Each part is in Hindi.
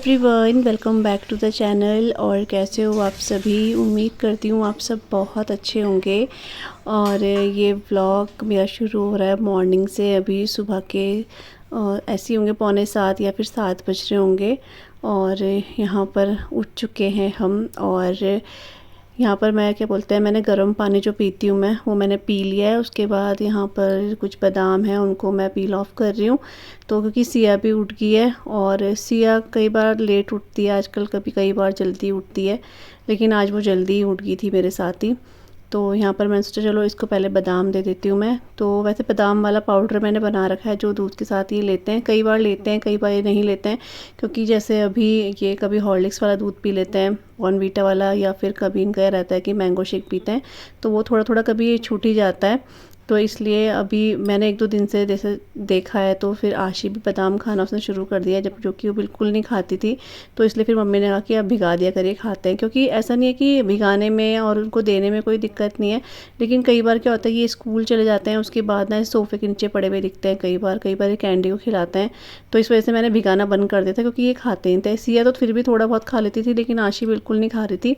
Everyone, welcome back to the channel. और कैसे हो आप सभी? उम्मीद करती हूँ आप सब बहुत अच्छे होंगे। और ये व्लॉग मेरा शुरू हो रहा है मॉर्निंग से। अभी सुबह के ऐसे ही होंगे 6:45 या फिर 7 बज रहे होंगे। और यहाँ पर उठ चुके हैं हम। और यहाँ पर मैं क्या बोलते हैं, मैंने गर्म पानी जो पीती हूँ मैं, वो मैंने पी लिया है। उसके बाद यहाँ पर कुछ बादाम हैं, उनको मैं पील ऑफ कर रही हूँ। तो क्योंकि सिया भी उठ गई है, और सिया कई बार लेट उठती है आजकल, कभी कई बार जल्दी उठती है, लेकिन आज वो जल्दी ही उठ गई थी मेरे साथ ही। तो यहाँ पर मैंने सोचा चलो इसको पहले बादाम दे देती हूँ मैं। तो वैसे बादाम वाला पाउडर मैंने बना रखा है, जो दूध के साथ ही लेते हैं। कई बार लेते हैं, कई बार ये नहीं लेते हैं, क्योंकि जैसे अभी ये कभी हॉर्लिक्स वाला दूध पी लेते हैं, बॉर्नवीटा वाला, या फिर कभी इनका ये रहता है कि मैंगो शेक पीते हैं। तो वो थोड़ा थोड़ा कभी छूट ही जाता है। तो इसलिए अभी मैंने 1-2 दिन से जैसे देखा है, तो फिर आशी भी बादाम खाना उसने शुरू कर दिया, जब जो कि वो बिल्कुल नहीं खाती थी। तो इसलिए फिर मम्मी ने कहा कि अब भिगा दिया करिए, खाते हैं। क्योंकि ऐसा नहीं है कि भिगाने में और उनको देने में कोई दिक्कत नहीं है, लेकिन कई बार क्या होता है, ये स्कूल चले जाते हैं, उसके बाद ना सोफ़े के नीचे पड़े हुए दिखते हैं। कई बार ये कैंडी को खिलाते हैं। तो इस वजह से मैंने भिगाना बंद कर दिया था, क्योंकि ये खाते नहीं थे। सिया तो फिर भी थोड़ा बहुत खा लेती थी, लेकिन आशी बिल्कुल नहीं खा रही थी।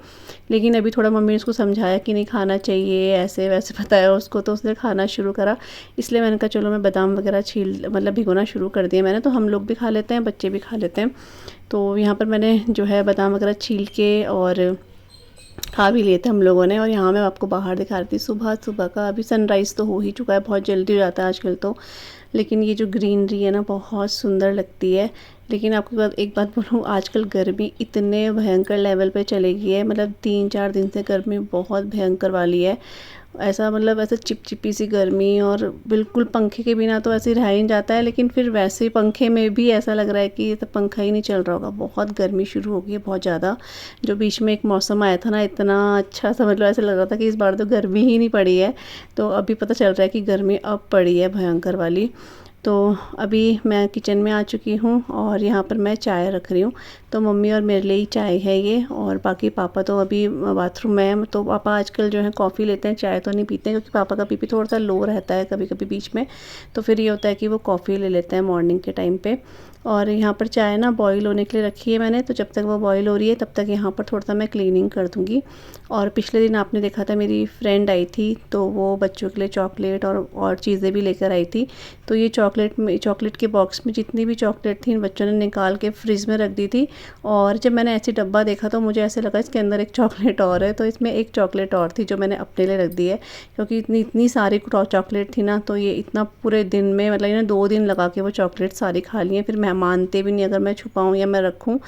लेकिन अभी थोड़ा मम्मी ने उसको समझाया कि नहीं खाना चाहिए, ऐसे वैसे बताया उसको, तो उसने खाना शुरू करा। इसलिए मैंने कहा चलो मैं बादाम वगैरह छील मतलब भिगोना शुरू कर दिया मैंने। तो हम लोग भी खा लेते हैं, बच्चे भी खा लेते हैं। तो यहाँ पर मैंने जो है बादाम वगैरह छील के और खा भी लिए थे हम लोगों ने। और यहाँ मैं आपको बाहर दिखा रही थी सुबह सुबह का। अभी सनराइज़ तो हो ही चुका है, बहुत जल्दी हो जाता है आजकल तो, लेकिन ये जो ग्रीनरी है ना, बहुत सुंदर लगती है। लेकिन आपको एक बात बोलूँ, आजकल गर्मी इतने भयंकर लेवल पे चली गई है, मतलब 3-4 दिन से गर्मी बहुत भयंकर वाली है। ऐसा मतलब ऐसा चिपचिपी सी गर्मी, और बिल्कुल पंखे के बिना तो ऐसे रह ही नहीं जाता है। लेकिन फिर वैसे ही पंखे में भी ऐसा लग रहा है कि ये तो पंखा ही नहीं चल रहा होगा, बहुत गर्मी शुरू हो गई है, बहुत ज़्यादा। जो बीच में एक मौसम आया था ना, इतना अच्छा सा, मतलब ऐसा लग रहा था कि इस बार तो गर्मी ही नहीं पड़ी है। तो अभी पता चल रहा है कि गर्मी अब पड़ी है भयंकर वाली। तो अभी मैं किचन में आ चुकी हूँ, और यहाँ पर मैं चाय रख रही हूँ। तो मम्मी और मेरे लिए ही चाय है ये, और बाकी पापा तो अभी बाथरूम में है। तो पापा आजकल जो है कॉफ़ी लेते हैं, चाय तो नहीं पीते हैं, क्योंकि पापा का बीपी थोड़ा सा लो रहता है कभी कभी बीच में। तो फिर ये होता है कि वो कॉफ़ी ले लेते हैं मॉर्निंग के टाइम पे। और यहाँ पर चाय ना बॉईल होने के लिए रखी है मैंने, तो जब तक वो बॉईल हो रही है तब तक यहाँ पर थोड़ा सा मैं क्लीनिंग कर दूँगी। और पिछले दिन आपने देखा था मेरी फ्रेंड आई थी, तो वो बच्चों के लिए चॉकलेट और चीज़ें भी लेकर आई थी। तो ये चॉकलेट के बॉक्स में जितनी भी चॉकलेट थी, इन बच्चों ने निकाल के फ्रिज में रख दी थी। और जब मैंने ऐसे डब्बा देखा तो मुझे ऐसे लगा इसके अंदर एक चॉकलेट और है। तो इसमें एक चॉकलेट और थी जो मैंने अपने लिए रख दी है, क्योंकि इतनी इतनी सारी चॉकलेट थी ना, तो ये इतना पूरे दिन में, मतलब इन्हें 2 दिन लगा के वो चॉकलेट सारी खा ली हैं। फिर मैं मानते भी नहीं अगर मैं छुपाऊँ या मैं रखूँ।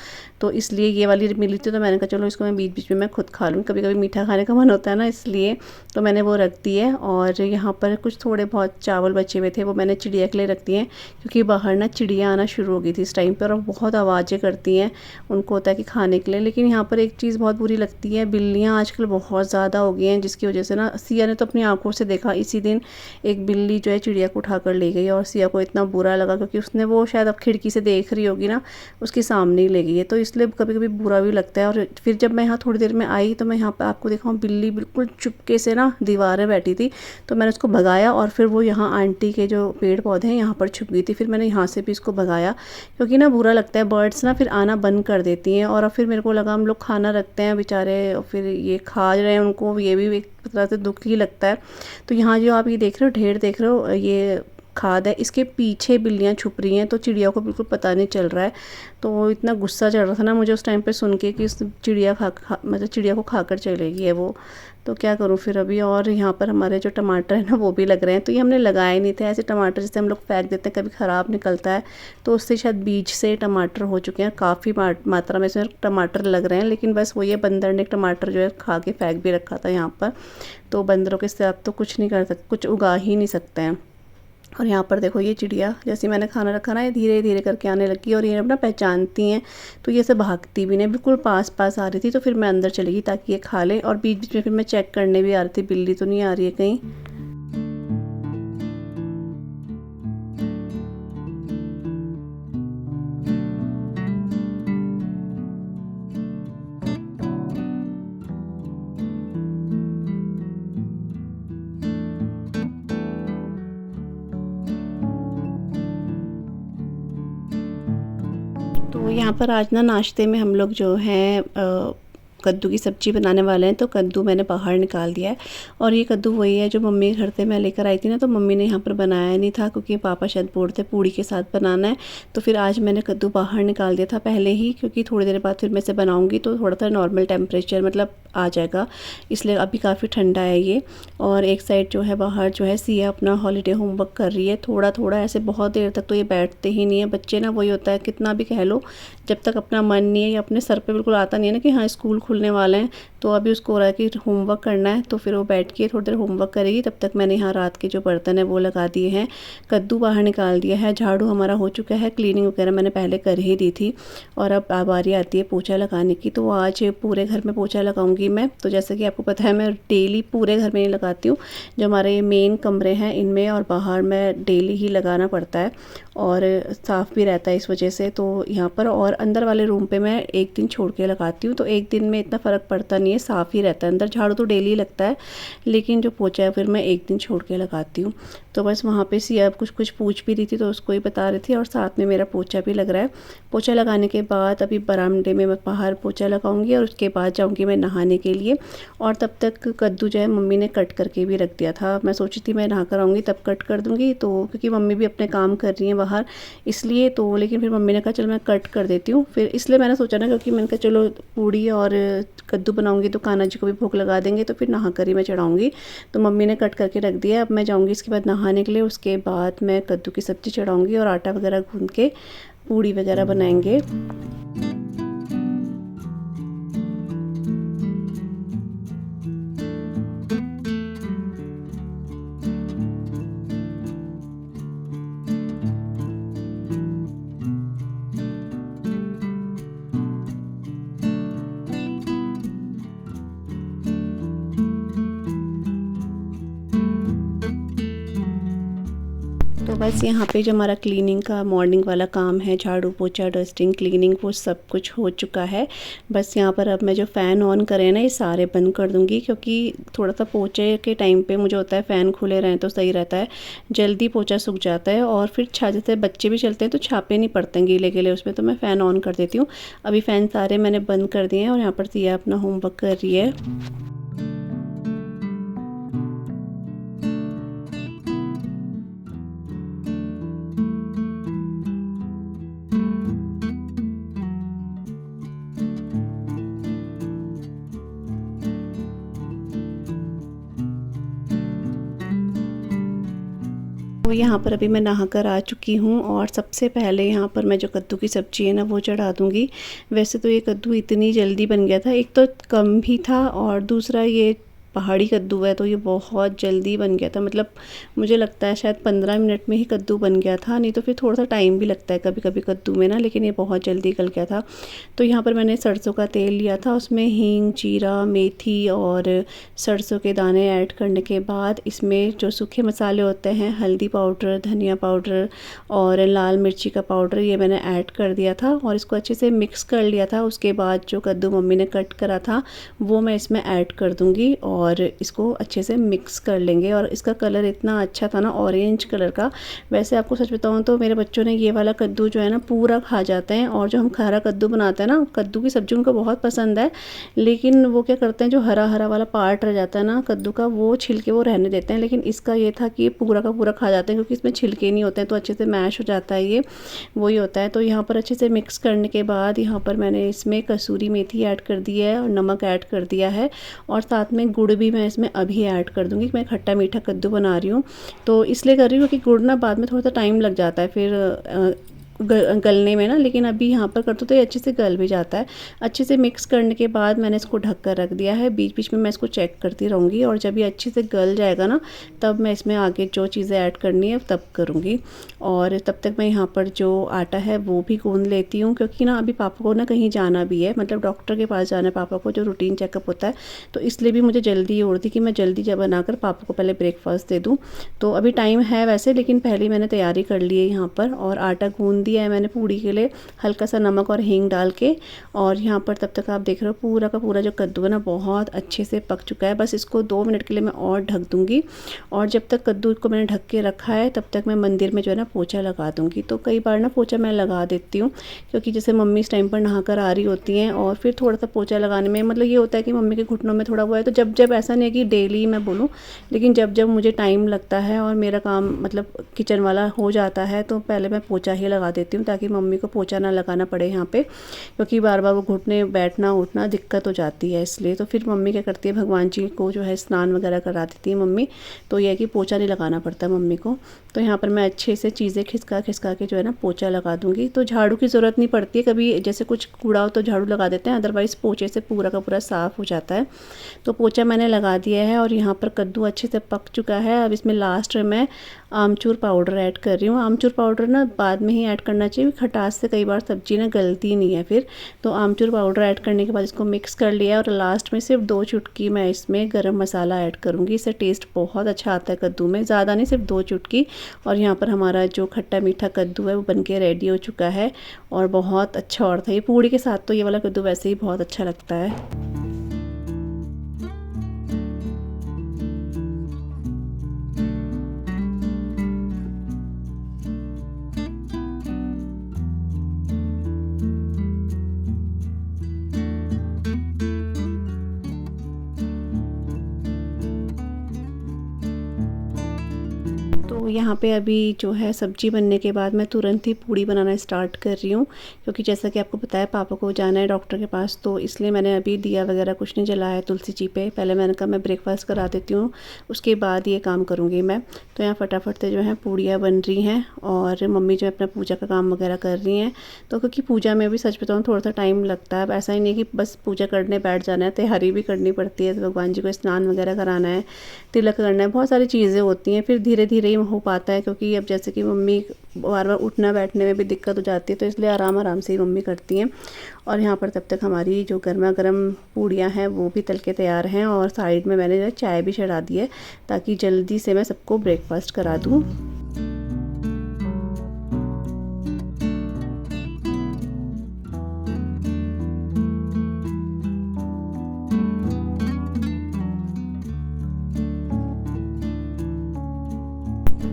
तो इसलिए ये वाली मिली थी, तो मैंने कहा चलो इसको मैं बीच बीच में मैं खुद खा लूँ, कभी कभी मीठा खाने का मन होता है ना, इसलिए। तो मैंने वो रख दी है। और यहाँ पर कुछ थोड़े बहुत चावल बचे हुए थे, वो मैंने चिड़िया के लिए रख दिए हैं, क्योंकि बाहर ना चिड़िया आना शुरू हो गई थी इस टाइम पर, और बहुत आवाज़ें करती हैं, उनको होता है कि खाने के लिए। लेकिन यहाँ पर एक चीज़ बहुत बुरी लगती है, बिल्लियाँ आजकल बहुत ज़्यादा हो गई हैं, जिसकी वजह से ना सिया ने तो अपनी आंखों से देखा, इसी दिन एक बिल्ली जो है चिड़िया को उठा कर ले गई, और सिया को इतना बुरा लगा, क्योंकि उसने वो शायद अब खिड़की से देख रही होगी ना, उसके सामने ही ले गई है। तो इसलिए कभी कभी बुरा भी लगता है। और फिर जब मैं यहाँ थोड़ी देर में आई, तो मैं यहाँ पर आपको देखा बिल्ली बिल्कुल चुपके से ना दीवार में बैठी थी। तो मैंने उसको भगाया, और फिर वो यहाँ आंटी के जो पेड़ पौधे हैं यहाँ पर छुप गई थी। फिर मैंने यहाँ से भी इसको भगाया, क्योंकि ना बुरा लगता है, बर्ड्स ना फिर आना बंद कर देती हैं। और फिर मेरे को लगा हम लोग खाना रखते हैं बेचारे, और फिर ये खा रहे हैं, उनको ये भी एक तरह से दुख ही लगता है। तो यहाँ जो आप ये देख रहे हो, ढेर देख रहे हो, ये खाद है, इसके पीछे बिल्लियाँ छुप रही हैं। तो चिड़िया को बिल्कुल पता नहीं चल रहा है। तो इतना गुस्सा चढ़ रहा था ना मुझे उस टाइम पे सुन के कि उस चिड़िया मतलब चिड़िया को खाकर चलेगी है वो। तो क्या करूँ फिर अभी। और यहाँ पर हमारे जो टमाटर हैं ना, वो भी लग रहे हैं। तो ये हमने लगाए नहीं थे, ऐसे टमाटर जैसे हम लोग फेंक देते हैं, कभी ख़राब निकलता है, तो उससे शायद बीज से टमाटर हो चुके हैं। काफ़ी मात्रा में इसमें टमाटर लग रहे हैं, लेकिन बस वो ये बंदर ने टमाटर जो है खा के फेंक भी रखा था यहाँ पर। तो बंदरों के साथ तो कुछ नहीं कर सकते, कुछ उगा ही नहीं सकते हैं। और यहाँ पर देखो ये चिड़िया, जैसे मैंने खाना रखा ना, ये धीरे धीरे करके आने लगी, और ये अपना पहचानती हैं। तो ये सब भागती भी नहीं, बिल्कुल पास पास आ रही थी। तो फिर मैं अंदर चली गई ताकि ये खा ले, और बीच बीच में फिर मैं चेक करने भी आ रही थी, बिल्ली तो नहीं आ रही है कहीं। तो यहाँ पर आज ना नाश्ते में हम लोग जो है कद्दू की सब्ज़ी बनाने वाले हैं। तो कद्दू मैंने बाहर निकाल दिया है और ये कद्दू वही है जो मम्मी के घर से मैं लेकर आई थी ना, तो मम्मी ने यहाँ पर बनाया नहीं था क्योंकि पापा शायद बोल थे पूड़ी के साथ बनाना है। तो फिर आज मैंने कद्दू बाहर निकाल दिया था पहले ही, क्योंकि थोड़ी देर बाद फिर मैं इसे बनाऊँगी तो थोड़ा सा नॉर्मल टेम्परेचर मतलब आ जाएगा, इसलिए अभी काफ़ी ठंडा है ये। और एक साइड जो है बाहर जो है सिया अपना हॉलीडे होमवर्क कर रही है थोड़ा थोड़ा, ऐसे बहुत देर तक तो ये बैठते ही नहीं है बच्चे ना। वही होता है कितना भी कह लो, जब तक अपना मन नहीं है या अपने सर पे बिल्कुल आता नहीं है ना कि हाँ स्कूल खुलने वाले हैं, तो अभी उसको हो रहा है कि होमवर्क करना है, तो फिर वो बैठ के थोड़ी देर होमवर्क करेगी। तब तक मैंने यहाँ रात के जो बर्तन है वो लगा दिए हैं, कद्दू बाहर निकाल दिया है, झाड़ू हमारा हो चुका है, क्लीनिंग वगैरह मैंने पहले कर ही दी थी। और अब बारी आती है पोछा लगाने की, तो आज पूरे घर में पोछा लगाऊंगी मैं। तो जैसे कि आपको पता है मैं डेली पूरे घर में नहीं लगाती हूँ, जो हमारे ये मेन कमरे हैं इनमें और बाहर में डेली ही लगाना पड़ता है और साफ़ भी रहता है इस वजह से। तो यहाँ पर और अंदर वाले रूम पे मैं एक दिन छोड़ के लगाती हूँ, तो एक दिन में इतना फ़र्क पड़ता नहीं है, साफ़ ही रहता है। अंदर झाड़ू तो डेली लगता है, लेकिन जो पोछा है फिर मैं एक दिन छोड़ के लगाती हूँ। तो बस वहाँ पे सिया कुछ पूछ भी रही थी तो उसको ही बता रही थी, और साथ में मेरा पोछा भी लग रहा है। पोछा लगाने के बाद अभी बरामदे में मैं बाहर पोछा लगाऊंगी और उसके बाद जाऊंगी मैं नहाने के लिए। और तब तक कद्दू जो है मम्मी ने कट करके भी रख दिया था, मैं सोची थी मैं नहा कर आऊँगी तब कट कर दूँगी, तो क्योंकि मम्मी भी अपने काम कर रही हैं बाहर इसलिए। तो लेकिन फिर मम्मी ने कहा चलो मैं कट कर देती हूँ, फिर इसलिए मैंने सोचा ना, क्योंकि मैंने कहा चलो पूड़ी और कद्दू बनाऊंगी तो कान्हा जी को भी भूख लगा देंगे, तो फिर नहा कर ही मैं चढ़ाऊँगी। तो मम्मी ने कट करके रख दिया। अब मैं जाऊँगी इसके बाद नहाने के लिए, उसके बाद मैं कद्दू की सब्ज़ी चढ़ाऊँगी और आटा वगैरह गूँध के पूड़ी वगैरह बनाएंगे। तो बस यहाँ पे जो हमारा क्लीनिंग का मॉर्निंग वाला काम है, झाड़ू पोछा डस्टिंग क्लीनिंग, वो सब कुछ हो चुका है। बस यहाँ पर अब मैं जो फ़ैन ऑन करे ना ये सारे बंद कर दूँगी, क्योंकि थोड़ा सा पोछे के टाइम पे मुझे होता है फ़ैन खुले रहें तो सही रहता है, जल्दी पोछा सूख जाता है। और फिर जैसे बच्चे भी चलते हैं तो छापे नहीं पड़ते हैं गीले गीले उसमें, तो मैं फ़ैन ऑन कर देती हूँ। अभी फ़ैन सारे मैंने बंद कर दिए हैं और यहाँ पर सिया अपना होमवर्क कर रही है। तो यहाँ पर अभी मैं नहाकर आ चुकी हूँ और सबसे पहले यहाँ पर मैं जो कद्दू की सब्ज़ी है ना वो चढ़ा दूँगी। वैसे तो ये कद्दू इतनी जल्दी बन गया था, एक तो कम भी था और दूसरा ये पहाड़ी कद्दू है तो ये बहुत जल्दी बन गया था। मतलब मुझे लगता है शायद 15 मिनट में ही कद्दू बन गया था, नहीं तो फिर थोड़ा सा टाइम भी लगता है कभी कभी कद्दू में ना, लेकिन ये बहुत जल्दी गल गया था। तो यहाँ पर मैंने सरसों का तेल लिया था, उसमें हींग जीरा मेथी और सरसों के दाने ऐड करने के बाद इसमें जो सूखे मसाले होते हैं हल्दी पाउडर धनिया पाउडर और लाल मिर्ची का पाउडर ये मैंने ऐड कर दिया था और इसको अच्छे से मिक्स कर लिया था। उसके बाद जो कद्दू मम्मी ने कट करा था वो मैं इसमें ऐड कर दूँगी और इसको अच्छे से मिक्स कर लेंगे। और इसका कलर इतना अच्छा था ना, ऑरेंज कलर का। वैसे आपको सच बताऊं तो मेरे बच्चों ने ये वाला कद्दू जो है ना पूरा खा जाते हैं, और जो हम हरा कद्दू बनाते हैं ना, कद्दू की सब्ज़ी उनको बहुत पसंद है, लेकिन वो क्या करते हैं जो हरा हरा वाला पार्ट रह जाता है ना कद्दू का वो छिलके वो रहने देते हैं। लेकिन इसका ये था कि ये पूरा का पूरा खा जाते हैं, क्योंकि इसमें छिलके नहीं होते हैं तो अच्छे से मैश हो जाता है, ये वही होता है। तो यहाँ पर अच्छे से मिक्स करने के बाद यहाँ पर मैंने इसमें कसूरी मेथी ऐड कर दी है और नमक ऐड कर दिया है, और साथ में गुड़ भी मैं इसमें अभी ऐड कर दूंगी। मैं खट्टा मीठा कद्दू बना रही हूँ तो इसलिए कर रही हूँ क्योंकि गुड़ ना बाद में थोड़ा सा टाइम लग जाता है फिर गलने में ना, लेकिन अभी यहाँ पर कर दो तो ये अच्छे से गल भी जाता है। अच्छे से मिक्स करने के बाद मैंने इसको ढक कर रख दिया है, बीच बीच में मैं इसको चेक करती रहूँगी और जब ये अच्छे से गल जाएगा ना तब मैं इसमें आगे जो चीज़ें ऐड करनी है तब करूँगी। और तब तक मैं यहाँ पर जो आटा है वो भी गूँध लेती हूँ, क्योंकि ना अभी पापा को ना कहीं जाना भी है, मतलब डॉक्टर के पास जाना है पापा को, जो रूटीन चेकअप होता है, तो इसलिए भी मुझे जल्दी हो रही थी कि मैं जल्दी जब बनाकर पापा को पहले ब्रेकफास्ट दे दूँ। तो अभी टाइम है वैसे, लेकिन पहले मैंने तैयारी कर ली है यहाँ पर और आटा गूँध दिया है मैंने पूड़ी के लिए, हल्का सा नमक और हींग डाल के। और यहाँ पर तब तक आप देख रहे हो पूरा का पूरा जो कद्दू है ना बहुत अच्छे से पक चुका है। बस इसको 2 मिनट के लिए मैं और ढक दूँगी। और जब तक कद्दू को मैंने ढक के रखा है तब तक मैं मंदिर में जो है ना पोछा लगा दूँगी। तो कई बार ना पोछा मैं लगा देती हूँ, क्योंकि जैसे मम्मी इस टाइम पर नहा कर आ रही होती हैं और फिर थोड़ा सा पोछा लगाने में मतलब ये होता है कि मम्मी के घुटनों में थोड़ा हुआ है। तो जब जब ऐसा नहीं है कि डेली मैं बोलूँ, लेकिन जब जब मुझे टाइम लगता है और मेरा काम मतलब किचन वाला हो जाता है तो पहले मैं पोछा ही लगा देती हूँ, ताकि मम्मी को पोछा ना लगाना पड़े यहाँ पे, क्योंकि बार बार वो घुटने बैठना उठना दिक्कत हो जाती है। इसलिए तो फिर मम्मी क्या करती है, भगवान जी को जो है स्नान वगैरह करा देती है मम्मी, तो यह है कि पोछा नहीं लगाना पड़ता मम्मी को। तो यहाँ पर मैं अच्छे से चीज़ें खिसका खिसका के जो है ना पोछा लगा दूँगी। तो झाड़ू की ज़रूरत नहीं पड़ती है, कभी जैसे कुछ कूड़ा हो तो झाड़ू लगा देते हैं, अदरवाइज़ पोछे से पूरा का पूरा साफ़ हो जाता है। तो पोछा मैंने लगा दिया है और यहाँ पर कद्दू अच्छे से पक चुका है। अब इसमें लास्ट में मैं आमचूर पाउडर ऐड कर रही हूँ। आमचूर पाउडर ना बाद में ही ऐड करना चाहिए, खटास से कई बार सब्ज़ी ना गलती नहीं है फिर। तो आमचूर पाउडर ऐड करने के बाद इसको मिक्स कर लिया और लास्ट में सिर्फ 2 चुटकी मैं इसमें गरम मसाला ऐड करूँगी। इससे टेस्ट बहुत अच्छा आता है कद्दू में, ज़्यादा नहीं, सिर्फ 2 चुटकी। और यहाँ पर हमारा जो खट्टा मीठा कद्दू है वो बनके रेडी हो चुका है और बहुत अच्छा और था। ये पूड़ी के साथ तो ये वाला कद्दू वैसे ही बहुत अच्छा लगता है। तो यहाँ पे अभी जो है सब्ज़ी बनने के बाद मैं तुरंत ही पूड़ी बनाना स्टार्ट कर रही हूँ, क्योंकि जैसा कि आपको पता है पापा को जाना है डॉक्टर के पास, तो इसलिए मैंने अभी दिया वगैरह कुछ नहीं जलाया है तुलसी जी पे। पहले मैंने कहा मैं ब्रेकफास्ट करा देती हूँ, उसके बाद ये काम करूँगी मैं। तो यहाँ फटाफट से जो है पूड़ियाँ बन रही हैं और मम्मी जो है अपना पूजा का काम वगैरह कर रही हैं। तो क्योंकि पूजा में भी सच बताऊँ थोड़ा सा टाइम लगता है, अब ऐसा ही नहीं कि बस पूजा करने बैठ जाना है, तैयारी भी करनी पड़ती है। तो भगवान जी को स्नान वगैरह कराना है, तिलक करना है, बहुत सारी चीज़ें होती हैं, फिर धीरे धीरे ही हो पाता है। क्योंकि अब जैसे कि मम्मी बार बार उठना बैठने में भी दिक्कत हो जाती है, तो इसलिए आराम आराम से ही मम्मी करती हैं। और यहाँ पर तब तक हमारी जो गर्मा गर्म पूड़ियाँ हैं वो भी तल के तैयार हैं और साइड में मैंने जो है चाय भी चढ़ा दी है, ताकि जल्दी से मैं सबको ब्रेकफास्ट करा दूँ।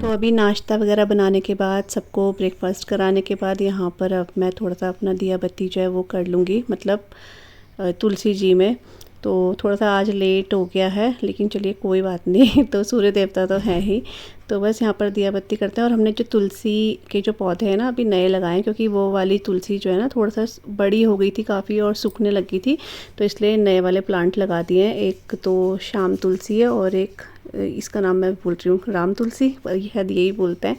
तो अभी नाश्ता वगैरह बनाने के बाद सबको ब्रेकफास्ट कराने के बाद यहाँ पर अब मैं थोड़ा सा अपना दिया बत्ती जो है वो कर लूँगी, मतलब तुलसी जी में। तो थोड़ा सा आज लेट हो गया है, लेकिन चलिए कोई बात नहीं तो सूर्य देवता तो हैं ही। तो बस यहाँ पर दिया बत्ती करते हैं। और हमने जो तुलसी के जो पौधे हैं ना अभी नए लगाए हैं, क्योंकि वो वाली तुलसी जो है ना थोड़ा सा बड़ी हो गई थी काफ़ी और सूखने लगी थी, तो इसलिए नए वाले प्लांट लगा दिए हैं। एक तो शाम तुलसी है और एक इसका नाम मैं भूल रही हूँ, राम तुलसी पर शायद यही बोलते हैं।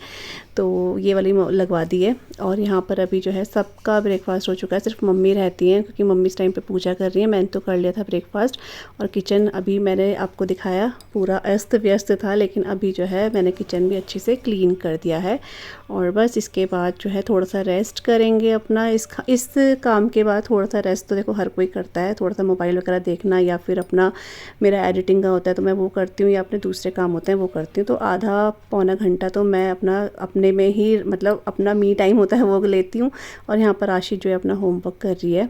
तो ये वाली लगवा दी है। और यहाँ पर अभी जो है सबका ब्रेकफास्ट हो चुका है, सिर्फ मम्मी रहती हैं क्योंकि मम्मी इस टाइम पे पूजा कर रही है। मैंने तो कर लिया था ब्रेकफास्ट। और किचन अभी मैंने आपको दिखाया पूरा अस्त व्यस्त था, लेकिन अभी जो है मैंने किचन भी अच्छे से क्लीन कर दिया है। और बस इसके बाद जो है थोड़ा सा रेस्ट करेंगे अपना। इस काम के बाद थोड़ा सा रेस्ट तो देखो हर कोई करता है, थोड़ा सा मोबाइल वगैरह देखना या फिर अपना मेरा एडिटिंग का होता है तो मैं वो करती हूँ, या अपने दूसरे काम होते हैं वो करती हूँ। तो आधा पौना घंटा तो मैं अपने में ही मतलब अपना मी टाइम होता है वो लेती हूँ। और यहाँ पर आशी जो है अपना होमवर्क कर रही है।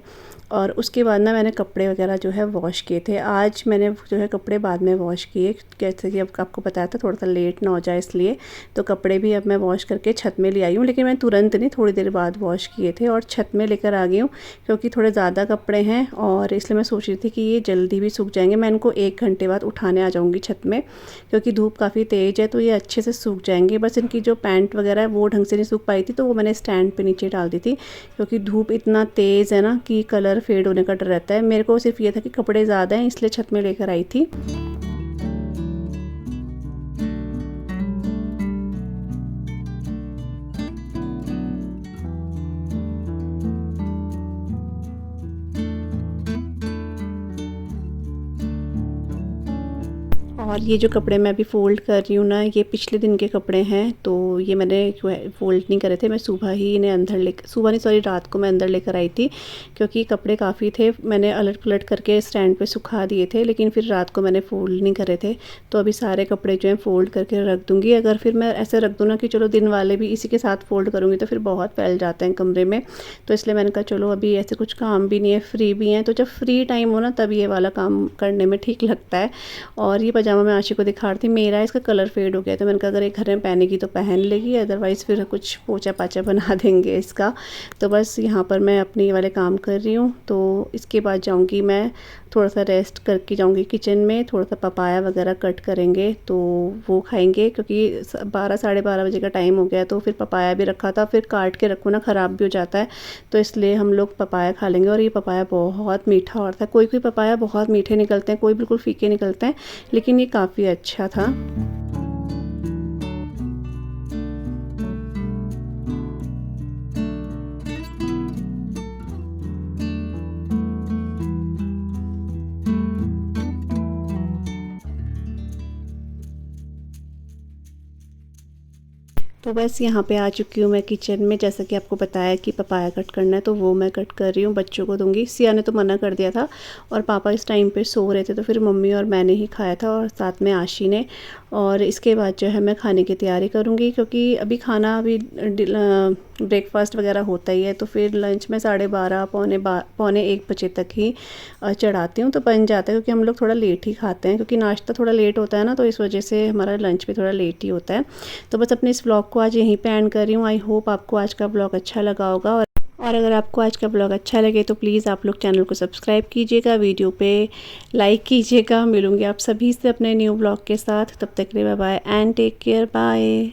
और उसके बाद ना मैंने कपड़े वगैरह जो है वॉश किए थे। आज मैंने जो है कपड़े बाद में वॉश किए, जैसे कि अब आपको बताया था थोड़ा सा लेट ना हो जाए इसलिए। तो कपड़े भी अब मैं वॉश करके छत में ले आई हूँ, लेकिन मैं तुरंत नहीं, थोड़ी देर बाद वॉश किए थे और छत में लेकर आ गई हूँ, क्योंकि थोड़े ज़्यादा कपड़े हैं और इसलिए मैं सोच रही थी कि ये जल्दी भी सूख जाएंगे। मैं इनको 1 घंटे बाद उठाने आ जाऊँगी छत में, क्योंकि धूप काफ़ी तेज़ है तो ये अच्छे से सूख जाएंगे। बस इनकी जो पैंट वगैरह है वो ढंग से नहीं सूख पाई थी, तो वो मैंने स्टैंड पे नीचे डाल दी थी, क्योंकि धूप इतना तेज़ है ना कि कलर फेड होने का डर रहता है। मेरे को सिर्फ ये था कि कपड़े ज़्यादा हैं इसलिए छत में लेकर आई थी। और ये जो कपड़े मैं अभी फ़ोल्ड कर रही हूँ ना, ये पिछले दिन के कपड़े हैं। तो ये मैंने फ़ोल्ड नहीं करे थे, मैं सुबह ही इन्हें अंदर सुबह नहीं सॉरी रात को मैं अंदर लेकर आई थी, क्योंकि कपड़े काफ़ी थे। मैंने अलट पलट करके स्टैंड पे सुखा दिए थे, लेकिन फिर रात को मैंने फ़ोल्ड नहीं करे थे। तो अभी सारे कपड़े जो हैं फ़ोल्ड करके रख दूँगी। अगर फिर मैं ऐसे रख दूँ ना कि चलो दिन वाले भी इसी के साथ फ़ोल्ड करूँगी तो फिर बहुत फैल जाते हैं कमरे में। तो इसलिए मैंने कहा चलो अभी ऐसे कुछ काम भी नहीं है, फ्री भी हैं, तो जब फ्री टाइम हो ना तब ये वाला काम करने में ठीक लगता है। और ये पजामा मैं आशी को दिखा रही थी, मेरा इसका कलर फेड हो गया, तो मैंने कहा अगर एक घर में पहनेगी तो पहन लेगी, अदरवाइज़ फिर कुछ पोछा पाछा बना देंगे इसका। तो बस यहाँ पर मैं अपने ये वाले काम कर रही हूँ। तो इसके बाद जाऊँगी मैं थोड़ा सा रेस्ट करके जाऊँगी किचन में, थोड़ा सा पपाया वगैरह कट करेंगे तो वो खाएंगे, क्योंकि 12 साढ़े 12 बजे का टाइम हो गया। तो फिर पपाया भी रखा था, फिर काट के रखो ना ख़राब भी हो जाता है, तो इसलिए हम लोग पपाया खा लेंगे। और ये पपाया बहुत मीठा होता है, कोई कोई पपाया बहुत मीठे निकलते हैं, कोई बिल्कुल फीके निकलते हैं, लेकिन ये काफ़ी अच्छा था। तो बस यहाँ पे आ चुकी हूँ मैं किचन में। जैसा कि आपको बताया कि पपाया कट करना है, तो वो मैं कट कर रही हूँ, बच्चों को दूंगी। सिया ने तो मना कर दिया था, और पापा इस टाइम पे सो रहे थे, तो फिर मम्मी और मैंने ही खाया था, और साथ में आशी ने। और इसके बाद जो है मैं खाने की तैयारी करूँगी, क्योंकि अभी खाना अभी ब्रेकफास्ट वगैरह होता ही है, तो फिर लंच में 12:30 पौने 1 बजे तक ही चढ़ाती हूँ, तो बन जाता है। क्योंकि हम लोग थोड़ा लेट ही खाते हैं, क्योंकि नाश्ता थोड़ा लेट होता है ना, तो इस वजह से हमारा लंच भी थोड़ा लेट ही होता है। तो बस अपने इस व्लॉग को आज यहीं पे एंड कर रही हूँ। आई होप आपको आज का व्लॉग अच्छा लगा होगा, और अगर आपको आज का ब्लॉग अच्छा लगे तो प्लीज़ आप लोग चैनल को सब्सक्राइब कीजिएगा, वीडियो पे लाइक कीजिएगा। मिलूँगी आप सभी से अपने न्यू ब्लॉग के साथ, तब तक के लिए bye bye and take care, bye.